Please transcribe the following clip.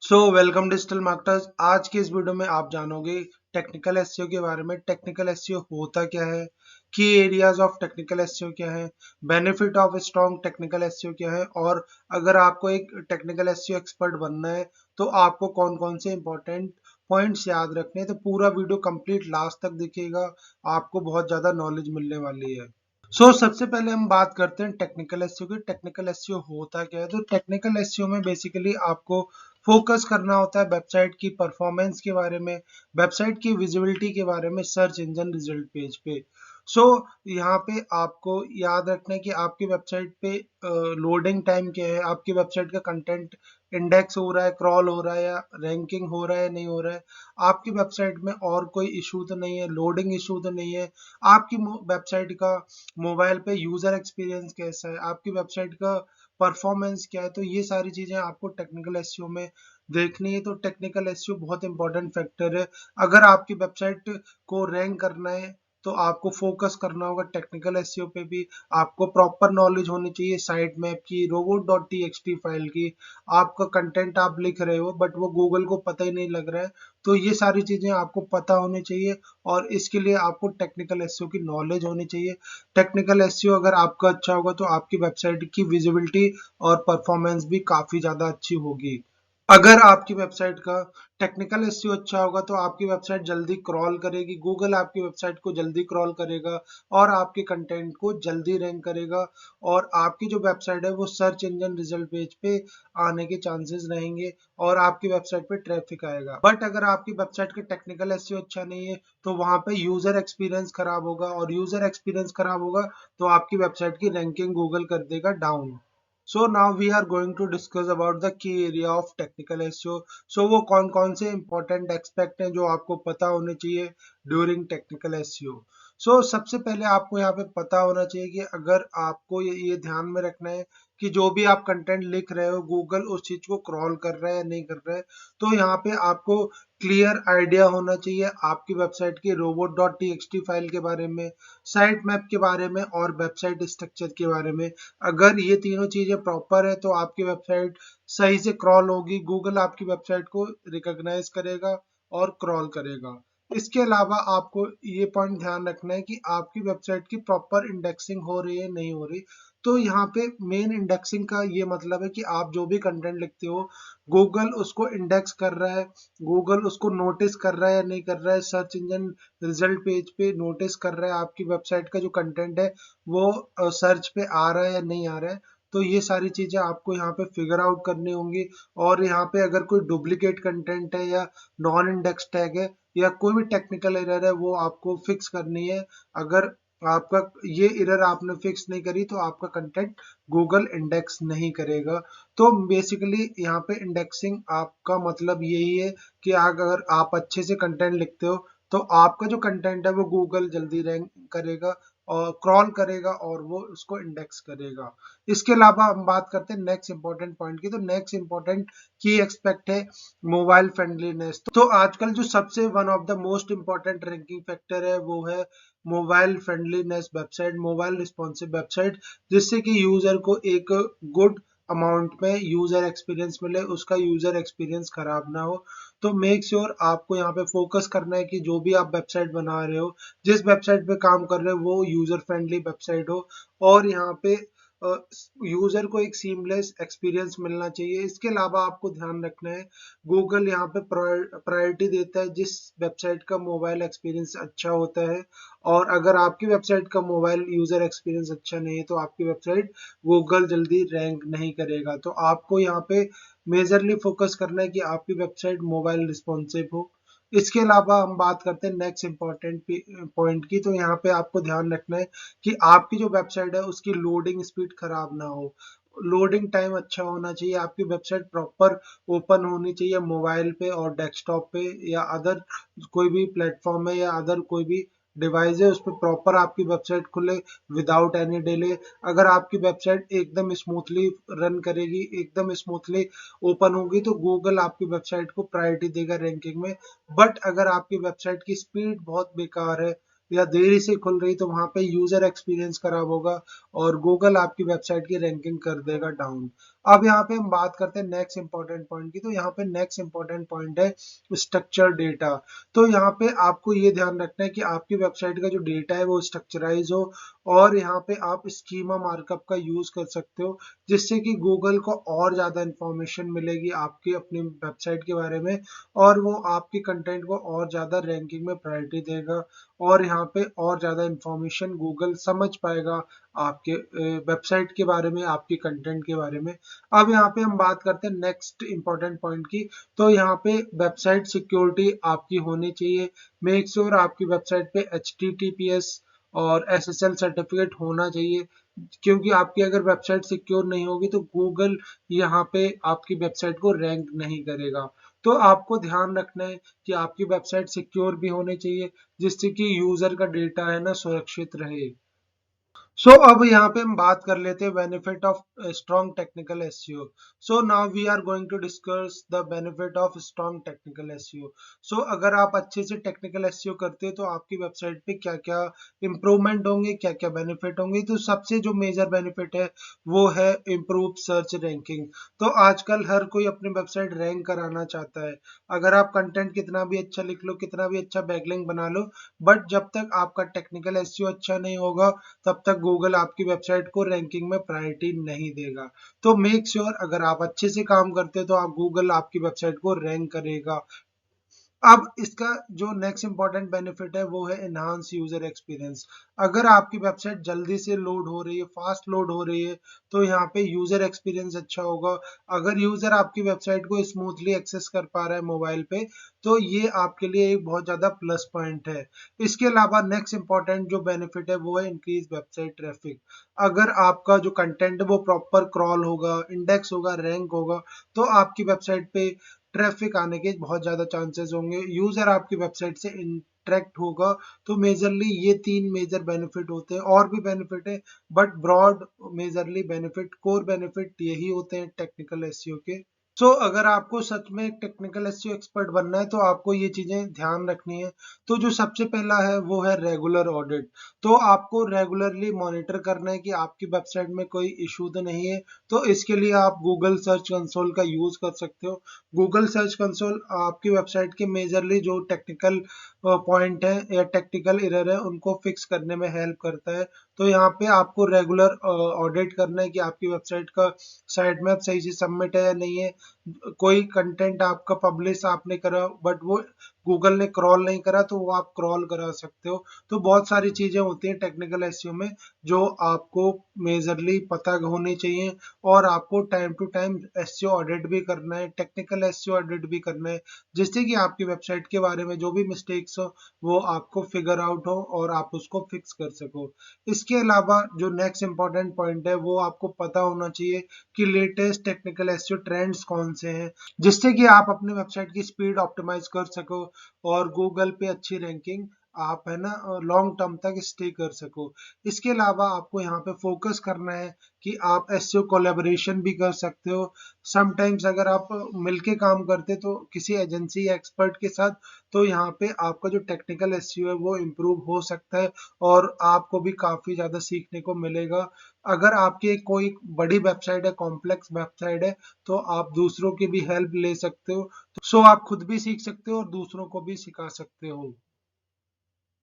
Welcome digital marketers. आज की इस वीडियो में आप जानोगे टेक्निकल एसईओ के बारे में। टेक्निकल एसईओ होता क्या है, की एरियाज ऑफ टेक्निकल एसईओ क्या है, benefit of strong technical SEO क्या है, और अगर आपको एक टेक्निकल एसईओ एक्सपर्ट बनना है तो आपको कौन कौन से इंपॉर्टेंट पॉइंट्स याद रखने हैं। तो पूरा वीडियो कंप्लीट लास्ट तक दिखेगा, आपको बहुत ज्यादा नॉलेज मिलने वाली है। सबसे पहले हम बात करते हैं टेक्निकल एसईओ की। टेक्निकल एसईओ होता क्या है? तो टेक्निकल एसईओ में बेसिकली आपको फोकस करना होता है वेबसाइट की परफॉर्मेंस के बारे में, वेबसाइट की विजिबिलिटी के बारे में, सर्च इंजन रिजल्ट पेज पे। सो यहाँ पे आपको याद रखना है कि आपकी वेबसाइट पे लोडिंग टाइम क्या है, आपकी वेबसाइट का कंटेंट इंडेक्स हो रहा है, क्रॉल हो रहा है, या रैंकिंग हो रहा है, नहीं हो रहा है, आपकी वेबसाइट में और कोई इशू तो नहीं है, लोडिंग इशू तो नहीं है, आपकी वेबसाइट का मोबाइल पे यूजर एक्सपीरियंस कैसा है, आपकी वेबसाइट का परफॉर्मेंस क्या है। तो ये सारी चीजें आपको टेक्निकल एसईओ में देखनी है। तो टेक्निकल एसईओ बहुत इंपॉर्टेंट फैक्टर है। अगर आपकी वेबसाइट को रैंक करना है तो आपको फोकस करना होगा टेक्निकल एसईओ पे भी। आपको प्रॉपर नॉलेज होनी चाहिए साइट मैप की, रोबोट डॉट टी फाइल की। आपका कंटेंट आप लिख रहे हो बट वो गूगल को पता ही नहीं लग रहा है, तो ये सारी चीजें आपको पता होनी चाहिए। और इसके लिए आपको टेक्निकल एसईओ की नॉलेज होनी चाहिए। टेक्निकल एसईओ अगर आपका अच्छा होगा तो आपकी वेबसाइट की विजिबिलिटी और परफॉर्मेंस भी काफी ज्यादा अच्छी होगी। अगर आपकी वेबसाइट का टेक्निकल एसईओ अच्छा होगा तो आपकी वेबसाइट जल्दी क्रॉल करेगी, गूगल आपकी वेबसाइट को जल्दी क्रॉल करेगा और आपके कंटेंट को जल्दी रैंक करेगा, और आपकी जो वेबसाइट है वो सर्च इंजन रिजल्ट पेज पे आने के चांसेस रहेंगे और आपकी वेबसाइट पे ट्रैफिक आएगा। बट अगर आपकी वेबसाइट का टेक्निकल एसईओ अच्छा नहीं है तो वहां पे यूजर एक्सपीरियंस खराब होगा, और यूजर एक्सपीरियंस खराब होगा तो आपकी वेबसाइट की रैंकिंग गूगल कर देगा down. So now we are going to discuss about the key area of technical SEO. वो कौन कौन से important aspect हैं जो आपको पता होने चाहिए ड्यूरिंग टेक्निकल एसईओ। सबसे पहले आपको यहाँ पे पता होना चाहिए कि अगर आपको ये ध्यान में रखना है कि जो भी आप कंटेंट लिख रहे हो गूगल उस चीज को क्रॉल कर रहा है या नहीं कर रहा है। तो यहाँ पे आपको क्लियर आइडिया होना चाहिए आपकी वेबसाइट की रोबोट डॉट टी फाइल के बारे में, साइट मैप के बारे में, और वेबसाइट स्ट्रक्चर के बारे में। अगर ये तीनों चीजें प्रॉपर है तो आपकी वेबसाइट सही से क्रॉल होगी, गूगल आपकी वेबसाइट को रिकॉग्नाइज करेगा और क्रॉल करेगा। इसके अलावा आपको ये पॉइंट ध्यान रखना है कि आपकी वेबसाइट की प्रॉपर इंडेक्सिंग हो रही है नहीं हो रही। तो यहाँ पे मेन इंडेक्सिंग का ये मतलब है कि आप जो भी कंटेंट लिखते हो गूगल उसको इंडेक्स कर रहा है, गूगल उसको नोटिस कर रहा है या नहीं कर रहा है, सर्च इंजन रिजल्ट पेज पे नोटिस कर रहा है आपकी वेबसाइट का जो कंटेंट है वो सर्च पे आ रहा है या नहीं आ रहा है। तो ये सारी चीजें आपको यहाँ पे फिगर आउट करनी होंगी। और यहाँ पे अगर कोई डुप्लीकेट कंटेंट है या नॉन इंडेक्स टैग है या कोई भी टेक्निकल एरर है वो आपको फिक्स करनी है। अगर आपका ये एरर आपने फिक्स नहीं करी तो आपका कंटेंट गूगल इंडेक्स नहीं करेगा। तो बेसिकली यहाँ पे इंडेक्सिंग आपका मतलब यही है कि अगर आप अच्छे से कंटेंट लिखते हो तो आपका जो कंटेंट है वो गूगल जल्दी रैंक करेगा और क्रॉल करेगा और वो उसको इंडेक्स करेगा। इसके अलावा हम बात करते हैं नेक्स्ट इंपॉर्टेंट पॉइंट की। तो नेक्स्ट इंपॉर्टेंट की एक्सपेक्ट है मोबाइल फ्रेंडलीनेस। तो आजकल जो सबसे one of the most important ranking factor है वो है mobile friendliness website, mobile responsive website, जिससे कि यूजर को एक गुड अमाउंट में यूजर एक्सपीरियंस मिले, उसका यूजर एक्सपीरियंस खराब ना हो। तो मेक श्योर आपको यहाँ पे फोकस करना है कि जो भी आप वेबसाइट बना रहे हो, जिस वेबसाइट पे काम कर रहे हो वो यूजर फ्रेंडली वेबसाइट हो, और यहाँ पे यूजर को एक सीमलेस एक्सपीरियंस मिलना चाहिए। इसके अलावा आपको ध्यान रखना है गूगल यहाँ पे प्रायोरिटी देता है जिस वेबसाइट का मोबाइल एक्सपीरियंस अच्छा होता है, और अगर आपकी वेबसाइट का मोबाइल यूजर एक्सपीरियंस अच्छा नहीं है तो आपकी वेबसाइट गूगल जल्दी रैंक नहीं करेगा। तो आपको यहाँ पे मेजरली फोकस करना है कि आपकी वेबसाइट मोबाइल रिस्पॉन्सिव हो। इसके अलावा हम बात करते हैं नेक्स्ट इंपॉर्टेंट पॉइंट की। तो यहाँ पे आपको ध्यान रखना है कि आपकी जो वेबसाइट है उसकी लोडिंग स्पीड खराब ना हो, लोडिंग टाइम अच्छा होना चाहिए, आपकी वेबसाइट प्रॉपर ओपन होनी चाहिए मोबाइल पे और डेस्कटॉप पे या अदर कोई भी प्लेटफॉर्म है या अदर कोई भी डिवाइस है उस पर प्रॉपर आपकी वेबसाइट खुले विदाउट एनी डिले। अगर आपकी वेबसाइट एकदम स्मूथली रन करेगी, एकदम स्मूथली ओपन होगी तो गूगल आपकी वेबसाइट को प्रायोरिटी देगा रैंकिंग में। बट अगर आपकी वेबसाइट की स्पीड बहुत बेकार है या देरी से खुल रही तो वहां पे यूजर एक्सपीरियंस खराब होगा और गूगल आपकी वेबसाइट की रैंकिंग कर देगा डाउन। अब यहाँ पे हम बात करते हैं नेक्स्ट इंपॉर्टेंट पॉइंट की। तो यहाँ पे नेक्स्ट इंपॉर्टेंट पॉइंट है स्ट्रक्चर डेटा। तो यहाँ पे आपको ये ध्यान रखना है कि आपकी वेबसाइट का जो डेटा है वो स्ट्रक्चराइज हो, और यहाँ पे आप स्कीमा मार्कअप का यूज कर सकते हो, जिससे कि गूगल को और ज्यादा इंफॉर्मेशन मिलेगी आपकी अपनी वेबसाइट के बारे में, और वो आपकी कंटेंट को और ज्यादा रैंकिंग में प्रायोरिटी देगा, और यहाँ पे और ज्यादा इंफॉर्मेशन गूगल समझ पाएगा आपके वेबसाइट के बारे में, आपके कंटेंट के बारे में। अब यहाँ पे हम बात करते हैं नेक्स्ट इंपॉर्टेंट पॉइंट की। तो यहाँ पे वेबसाइट सिक्योरिटी आपकी होनी चाहिए। मेक श्योर आपकी वेबसाइट पे HTTPS और SSL सर्टिफिकेट होना चाहिए, क्योंकि आपकी अगर वेबसाइट सिक्योर नहीं होगी तो गूगल यहाँ पे आपकी वेबसाइट को रैंक नहीं करेगा। तो आपको ध्यान रखना है कि आपकी वेबसाइट सिक्योर भी होनी चाहिए, जिससे कि यूजर का डेटा है ना सुरक्षित रहे। अब यहाँ पे हम बात कर लेते हैं benefit of strong technical SEO. Now we are going to discuss the benefit of strong technical SEO. अगर आप अच्छे से टेक्निकल एसईओ करते हैं तो आपकी वेबसाइट पे क्या क्या इंप्रूवमेंट होंगे, क्या क्या बेनिफिट होंगे। तो सबसे जो मेजर बेनिफिट है वो है इम्प्रूव सर्च रैंकिंग। तो आजकल हर कोई अपनी वेबसाइट रैंक कराना चाहता है। अगर आप कंटेंट कितना भी अच्छा लिख लो, कितना भी अच्छा बैकलिंक बना लो, बट जब तक आपका टेक्निकल एसईओ अच्छा नहीं होगा तब तक गूगल आपकी वेबसाइट को रैंकिंग में प्रायोरिटी नहीं देगा। तो मेक श्योर अगर आप अच्छे से काम करते हो तो आप गूगल आपकी वेबसाइट को रैंक करेगा। अब इसका जो नेक्स्ट इंपॉर्टेंट बेनिफिट है वो है एनहांस यूजर एक्सपीरियंस। अगर आपकी वेबसाइट जल्दी से लोड हो रही है, फास्ट लोड हो रही है, तो यहाँ पे यूजर एक्सपीरियंस अच्छा होगा। अगर यूजर आपकी वेबसाइट को स्मूथली एक्सेस कर पा रहा है मोबाइल पे, तो ये आपके लिए एक बहुत ज्यादा प्लस पॉइंट है। इसके अलावा नेक्स्ट इंपॉर्टेंट जो बेनिफिट है वो है इंक्रीज वेबसाइट ट्रैफिक। अगर आपका जो कंटेंट है वो प्रॉपर क्रॉल होगा, इंडेक्स होगा, रैंक होगा, तो आपकी वेबसाइट पे ट्रैफिक आने के बहुत ज्यादा चांसेस होंगे, यूजर आपकी वेबसाइट से इंटरेक्ट होगा। तो मेजरली ये तीन मेजर बेनिफिट होते हैं, और भी बेनिफिट है, but broad majorly benefit, core benefit यही होते हैं टेक्निकल एसईओ के। अगर आपको सच में एक टेक्निकल एसईओ एक्सपर्ट बनना है तो आपको ये चीजें ध्यान रखनी है। तो जो सबसे पहला है वो है रेगुलर ऑडिट। तो आपको रेगुलरली मॉनिटर करना है कि आपकी वेबसाइट में कोई इशू तो नहीं है। तो इसके लिए आप गूगल सर्च कंसोल का यूज कर सकते हो। गूगल सर्च कंसोल आपकी वेबसाइट के मेजरली जो टेक्निकल पॉइंट है या टेक्निकल एरर है उनको फिक्स करने में हेल्प करता है। तो यहाँ पे आपको रेगुलर ऑडिट करना है कि आपकी वेबसाइट का साइट मैप सही से सबमिट है या नहीं है। कोई कंटेंट आपका पब्लिश आपने करा बट वो गूगल ने क्रॉल नहीं करा, तो वो आप क्रॉल करा सकते हो। तो बहुत सारी चीजें होती हैं टेक्निकल एसईओ में जो आपको मेजरली पता होनी चाहिए, और आपको time to time SEO audit भी करना है, टेक्निकल एसईओ ऑडिट भी करना है, जिससे कि आपकी वेबसाइट के बारे में जो भी मिस्टेक्स हो वो आपको फिगर आउट हो और आप उसको फिक्स कर सको। इसके अलावा जो नेक्स्ट इंपॉर्टेंट पॉइंट है वो आपको पता होना चाहिए कि लेटेस्ट टेक्निकल एसईओ ट्रेंड्स कौन से हैं, जिससे कि आप अपनी वेबसाइट की स्पीड ऑप्टिमाइज कर सको और गूगल पे अच्छी रैंकिंग आप है ना लॉन्ग टर्म तक स्टे कर सको। इसके अलावा आपको यहाँ पे फोकस करना है कि आप एसईओ कोलैबोरेशन भी कर सकते हो। समटाइम्स अगर आप मिलके काम करते तो किसी एजेंसी या एक्सपर्ट के साथ, तो यहाँ पे आपका जो टेक्निकल एसईओ है वो इम्प्रूव हो सकता है, और आपको भी काफी ज्यादा सीखने को मिलेगा। अगर आपकी कोई बड़ी वेबसाइट है, कॉम्प्लेक्स वेबसाइट है, तो आप दूसरों की भी हेल्प ले सकते हो। आप खुद भी सीख सकते हो और दूसरों को भी सिखा सकते हो।